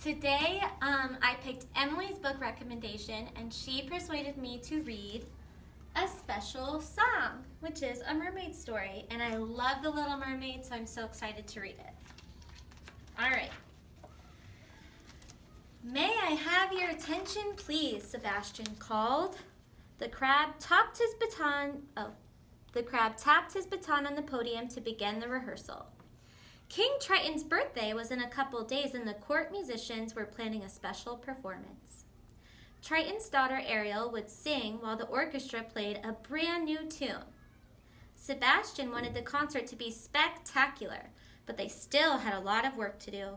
Today, I picked Emily's book recommendation, and she persuaded me to read a special song, which is a mermaid story. And I love The Little Mermaid, so I'm so excited to read it. All right. May I have your attention, please? Sebastian called. The crab tapped his baton on the podium to begin the rehearsal. King Triton's birthday was in a couple days, and the court musicians were planning a special performance. Triton's daughter Ariel would sing while the orchestra played a brand new tune. Sebastian wanted the concert to be spectacular, but they still had a lot of work to do.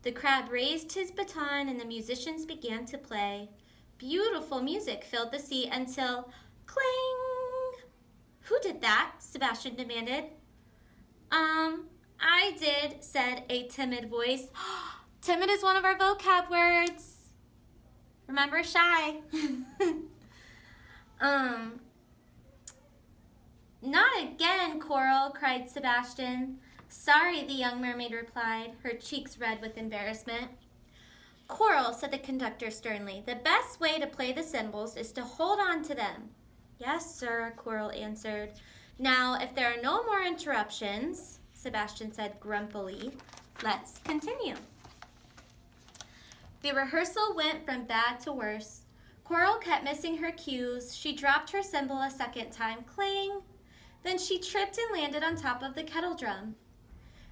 The crab raised his baton and the musicians began to play. Beautiful music filled the sea until cling! Who did that? Sebastian demanded. I did, said a timid voice. Timid is one of our vocab words. Remember, shy. Not again, Coral, cried Sebastian. Sorry, the young mermaid replied, her cheeks red with embarrassment. Coral, said the conductor sternly, the best way to play the cymbals is to hold on to them. Yes, sir, Coral answered. Now, if there are no more interruptions, Sebastian said grumpily, let's continue. The rehearsal went from bad to worse. Coral kept missing her cues. She dropped her cymbal a second time, clang. Then she tripped and landed on top of the kettle drum.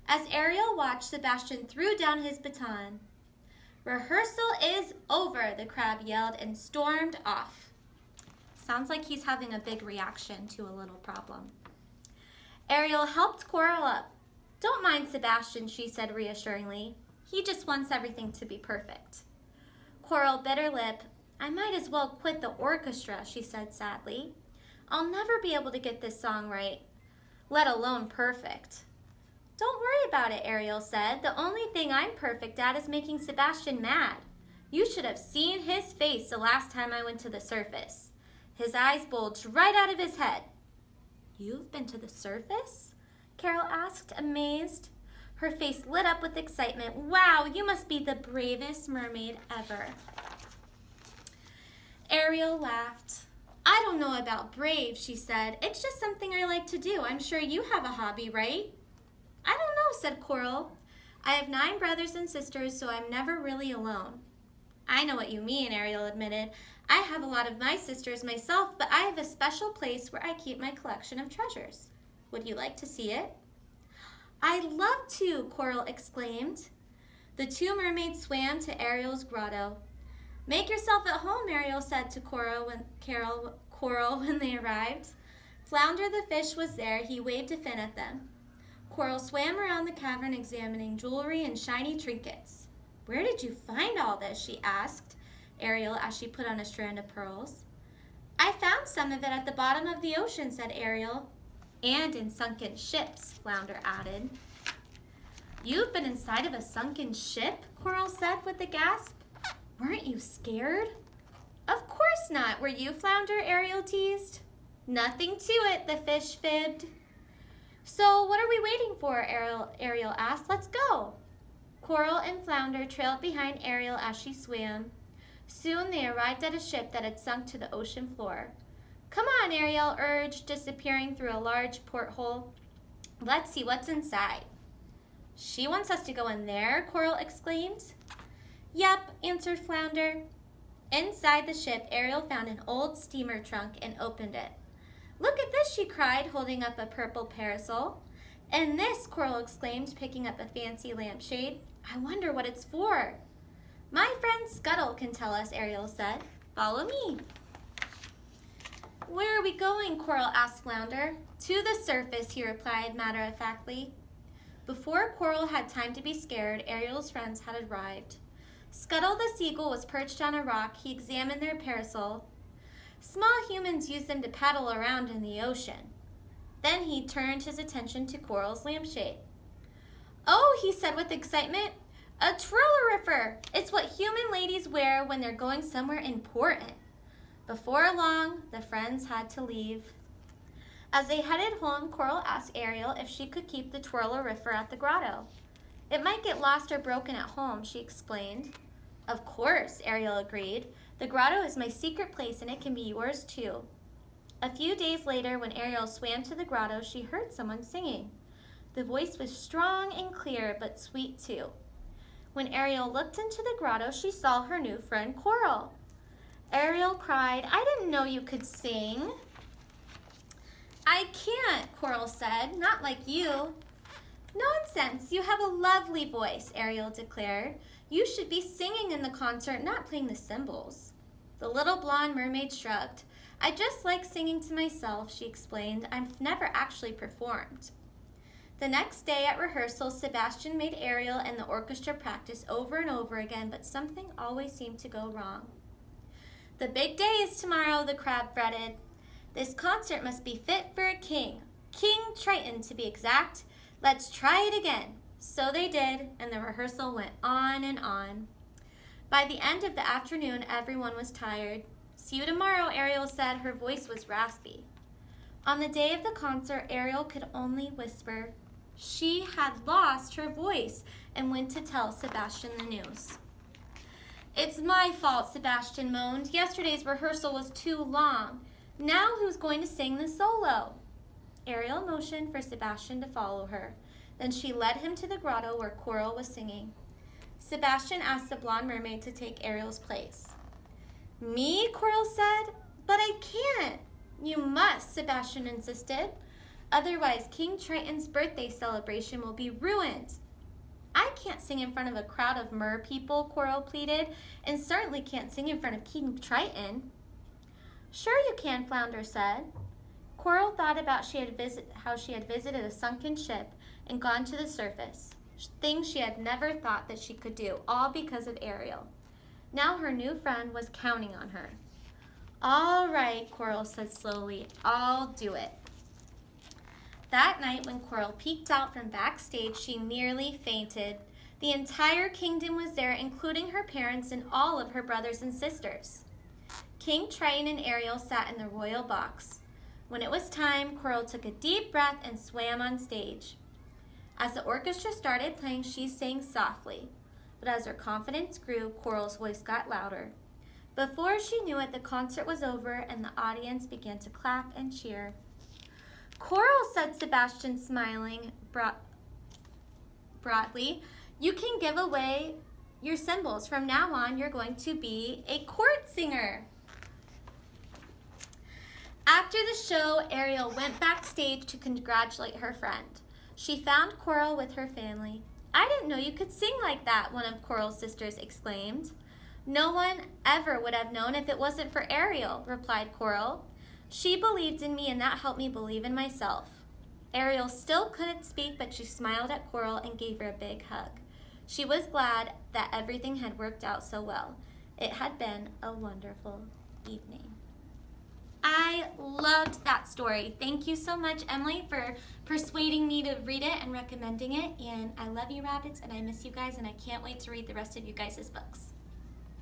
As Ariel watched, Sebastian threw down his baton. Rehearsal is over, the crab yelled and stormed off. Sounds like he's having a big reaction to a little problem. Ariel helped Coral up. Don't mind Sebastian, she said reassuringly. He just wants everything to be perfect. Coral bit her lip. I might as well quit the orchestra, she said sadly. I'll never be able to get this song right, let alone perfect. Don't worry about it, Ariel said. The only thing I'm perfect at is making Sebastian mad. You should have seen his face the last time I went to the surface. His eyes bulged right out of his head. You've been to the surface? Carol asked, amazed. Her face lit up with excitement. Wow, you must be the bravest mermaid ever. Ariel laughed. I don't know about brave, she said. It's just something I like to do. I'm sure you have a hobby, right? I don't know, said Coral. I have 9 brothers and sisters, so I'm never really alone. I know what you mean, Ariel admitted. I have a lot of my sisters myself, but I have a special place where I keep my collection of treasures. Would you like to see it? I'd love to, Coral exclaimed. The 2 mermaids swam to Ariel's grotto. Make yourself at home, Ariel said to Coral when they arrived. Flounder the fish was there. He waved a fin at them. Coral swam around the cavern examining jewelry and shiny trinkets. Where did you find all this? She asked Ariel as she put on a strand of pearls. I found some of it at the bottom of the ocean, said Ariel. And in sunken ships, Flounder added. You've been inside of a sunken ship? Coral said with a gasp. Weren't you scared? Of course not. Were you, Flounder? Ariel teased. Nothing to it, the fish fibbed. So what are we waiting for? Ariel asked. Let's go. Coral and Flounder trailed behind Ariel as she swam. Soon they arrived at a ship that had sunk to the ocean floor. Come on, Ariel urged, disappearing through a large porthole. Let's see what's inside. She wants us to go in there, Coral exclaimed. Yep, answered Flounder. Inside the ship, Ariel found an old steamer trunk and opened it. Look at this, she cried, holding up a purple parasol. And this, Coral exclaimed, picking up a fancy lampshade. I wonder what it's for. My friend Scuttle can tell us, Ariel said. Follow me. Where are we going? Coral asked Flounder. To the surface, he replied matter-of-factly. Before Coral had time to be scared, Ariel's friends had arrived. Scuttle the seagull was perched on a rock. He examined their parasol. Small humans use them to paddle around in the ocean. Then he turned his attention to Coral's lampshade. Oh, he said with excitement, a twirlerifer. It's what human ladies wear when they're going somewhere important. Before long, the friends had to leave. As they headed home, Coral asked Ariel if she could keep the twirlerifer at the grotto. It might get lost or broken at home, she explained. Of course, Ariel agreed. The grotto is my secret place and it can be yours too. A few days later, when Ariel swam to the grotto, she heard someone singing. The voice was strong and clear, but sweet too. When Ariel looked into the grotto, she saw her new friend Coral. Ariel cried, "I didn't know you could sing." "I can't," Coral said, "not like you." "Nonsense, you have a lovely voice," Ariel declared. "You should be singing in the concert, not playing the cymbals." The little blonde mermaid shrugged. "I just like singing to myself," she explained. "I've never actually performed." The next day at rehearsal, Sebastian made Ariel and the orchestra practice over and over again, but something always seemed to go wrong. "The big day is tomorrow," the crab fretted. "This concert must be fit for a king. King Triton, to be exact. Let's try it again." So they did, and the rehearsal went on and on. By the end of the afternoon, everyone was tired. "See you tomorrow," Ariel said. Her voice was raspy. On the day of the concert, Ariel could only whisper. She had lost her voice and went to tell Sebastian the news. "It's my fault," Sebastian moaned. "Yesterday's rehearsal was too long. Now who's going to sing the solo?" Ariel motioned for Sebastian to follow her. Then she led him to the grotto where Coral was singing. Sebastian asked the blonde mermaid to take Ariel's place. "Me?" Coral said. "But I can't." "You must," Sebastian insisted. "Otherwise, King Triton's birthday celebration will be ruined." "I can't sing in front of a crowd of mer people," Coral pleaded, "and certainly can't sing in front of King Triton." "Sure you can," Flounder said. Coral thought about how she had visited a sunken ship and gone to the surface, things she had never thought that she could do, all because of Ariel. Now her new friend was counting on her. "All right," Coral said slowly, "I'll do it." That night, when Coral peeked out from backstage, she nearly fainted. The entire kingdom was there, including her parents and all of her brothers and sisters. King Triton and Ariel sat in the royal box. When it was time, Coral took a deep breath and swam on stage. As the orchestra started playing, she sang softly. But as her confidence grew, Coral's voice got louder. Before she knew it, the concert was over and the audience began to clap and cheer. "Coral," said Sebastian, smiling broadly, "you can give away your cymbals. From now on, you're going to be a court singer." After the show, Ariel went backstage to congratulate her friend. She found Coral with her family. "I didn't know you could sing like that," one of Coral's sisters exclaimed. "No one ever would have known if it wasn't for Ariel," replied Coral. "She believed in me and that helped me believe in myself." Ariel still couldn't speak, but she smiled at Coral and gave her a big hug. She was glad that everything had worked out so well. It had been a wonderful evening. I loved that story. Thank you so much, Emily, for persuading me to read it and recommending it. And I love you, rabbits, and I miss you guys, and I can't wait to read the rest of you guys' books.